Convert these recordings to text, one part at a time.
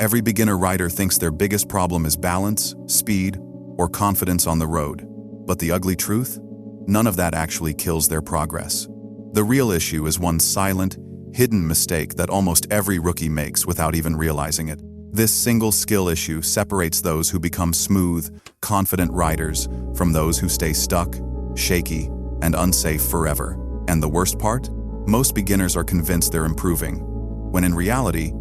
Every beginner rider thinks their biggest problem is balance, speed, or confidence on the road. But the ugly truth? None of that actually kills their progress. The real issue is one silent, hidden mistake that almost every rookie makes without even realizing it. This single skill issue separates those who become smooth, confident riders from those who stay stuck, shaky, and unsafe forever. And the worst part? Most beginners are convinced they're improving, when in reality,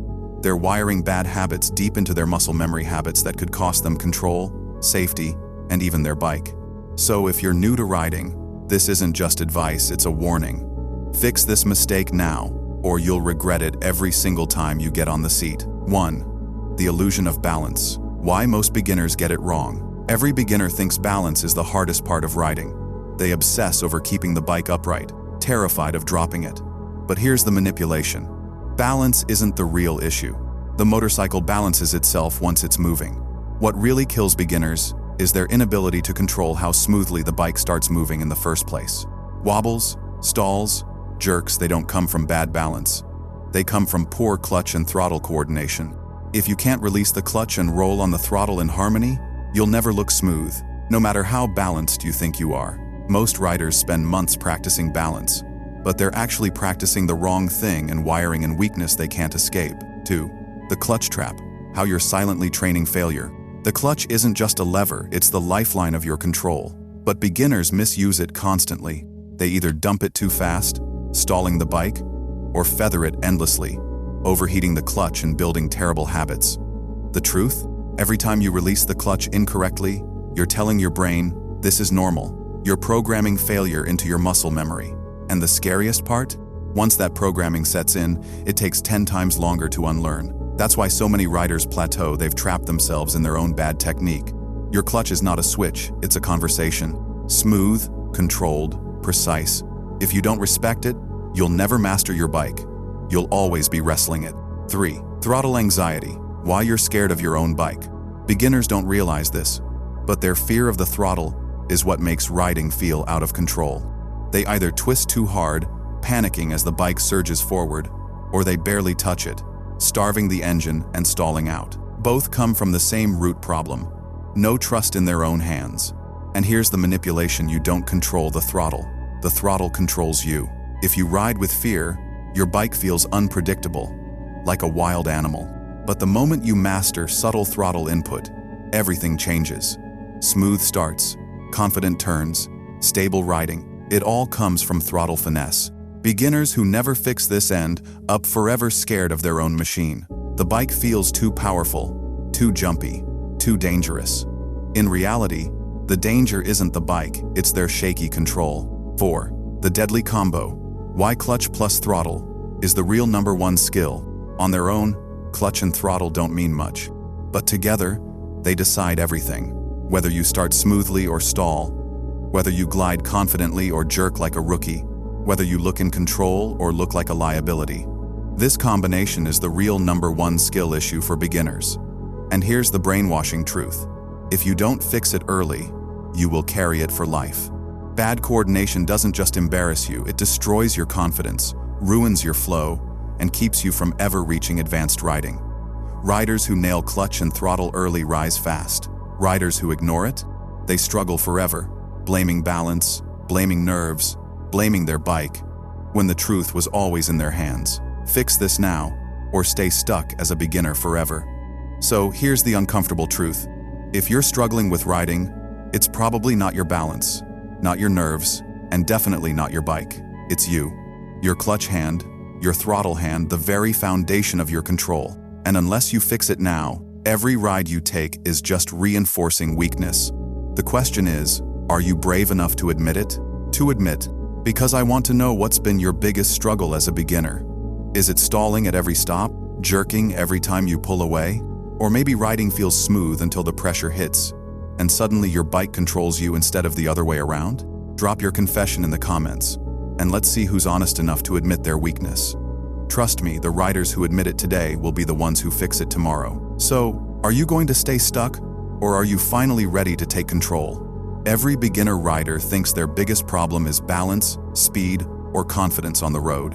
they're wiring bad habits deep into their muscle memory habits that could cost them control, safety, and even their bike. So if you're new to riding, this isn't just advice, it's a warning. Fix this mistake now, or you'll regret it every single time you get on the seat. 1. The illusion of balance. Why most beginners get it wrong. Every beginner thinks balance is the hardest part of riding. They obsess over keeping the bike upright, terrified of dropping it. But here's the manipulation. Balance isn't the real issue. The motorcycle balances itself once it's moving. What really kills beginners is their inability to control how smoothly the bike starts moving in the first place. Wobbles, stalls, jerks, they don't come from bad balance. They come from poor clutch and throttle coordination. If you can't release the clutch and roll on the throttle in harmony, you'll never look smooth, no matter how balanced you think you are. Most riders spend months practicing balance, but they're actually practicing the wrong thing and wiring in weakness they can't escape. 2. The clutch trap. How you're silently training failure. The clutch isn't just a lever, it's the lifeline of your control. But beginners misuse it constantly. They either dump it too fast, stalling the bike, or feather it endlessly, overheating the clutch and building terrible habits. The truth? Every time you release the clutch incorrectly, you're telling your brain, this is normal. You're programming failure into your muscle memory. And the scariest part? Once that programming sets in, it takes 10 times longer to unlearn. That's why so many riders plateau. They've trapped themselves in their own bad technique. Your clutch is not a switch, it's a conversation. Smooth, controlled, precise. If you don't respect it, you'll never master your bike. You'll always be wrestling it. 3. Throttle anxiety. Why you're scared of your own bike. Beginners don't realize this, but their fear of the throttle is what makes riding feel out of control. They either twist too hard, panicking as the bike surges forward, or they barely touch it, starving the engine and stalling out. Both come from the same root problem: no trust in their own hands. And here's the manipulation: you don't control the throttle controls you. If you ride with fear, your bike feels unpredictable, like a wild animal. But the moment you master subtle throttle input, everything changes. Smooth starts, confident turns, stable riding. It all comes from throttle finesse. Beginners who never fix this end up forever scared of their own machine. The bike feels too powerful, too jumpy, too dangerous. In reality, the danger isn't the bike, it's their shaky control. 4. The deadly combo. Why clutch plus throttle is the real #1 skill. On their own, clutch and throttle don't mean much. But together, they decide everything. Whether you start smoothly or stall, whether you glide confidently or jerk like a rookie, whether you look in control or look like a liability. This combination is the real #1 skill issue for beginners. And here's the brainwashing truth. If you don't fix it early, you will carry it for life. Bad coordination doesn't just embarrass you, it destroys your confidence, ruins your flow, and keeps you from ever reaching advanced riding. Riders who nail clutch and throttle early rise fast. Riders who ignore it, they struggle forever, blaming balance, blaming nerves, blaming their bike, when the truth was always in their hands. Fix this now, or stay stuck as a beginner forever. So here's the uncomfortable truth. If you're struggling with riding, it's probably not your balance, not your nerves, and definitely not your bike. It's you. Your clutch hand, your throttle hand, the very foundation of your control. And unless you fix it now, every ride you take is just reinforcing weakness. The question is, are you brave enough to admit it? To admit, because I want to know what's been your biggest struggle as a beginner. Is it stalling at every stop, jerking every time you pull away? Or maybe riding feels smooth until the pressure hits, and suddenly your bike controls you instead of the other way around? Drop your confession in the comments, and let's see who's honest enough to admit their weakness. Trust me, the riders who admit it today will be the ones who fix it tomorrow. So, are you going to stay stuck, or are you finally ready to take control? Every beginner rider thinks their biggest problem is balance, speed, or confidence on the road.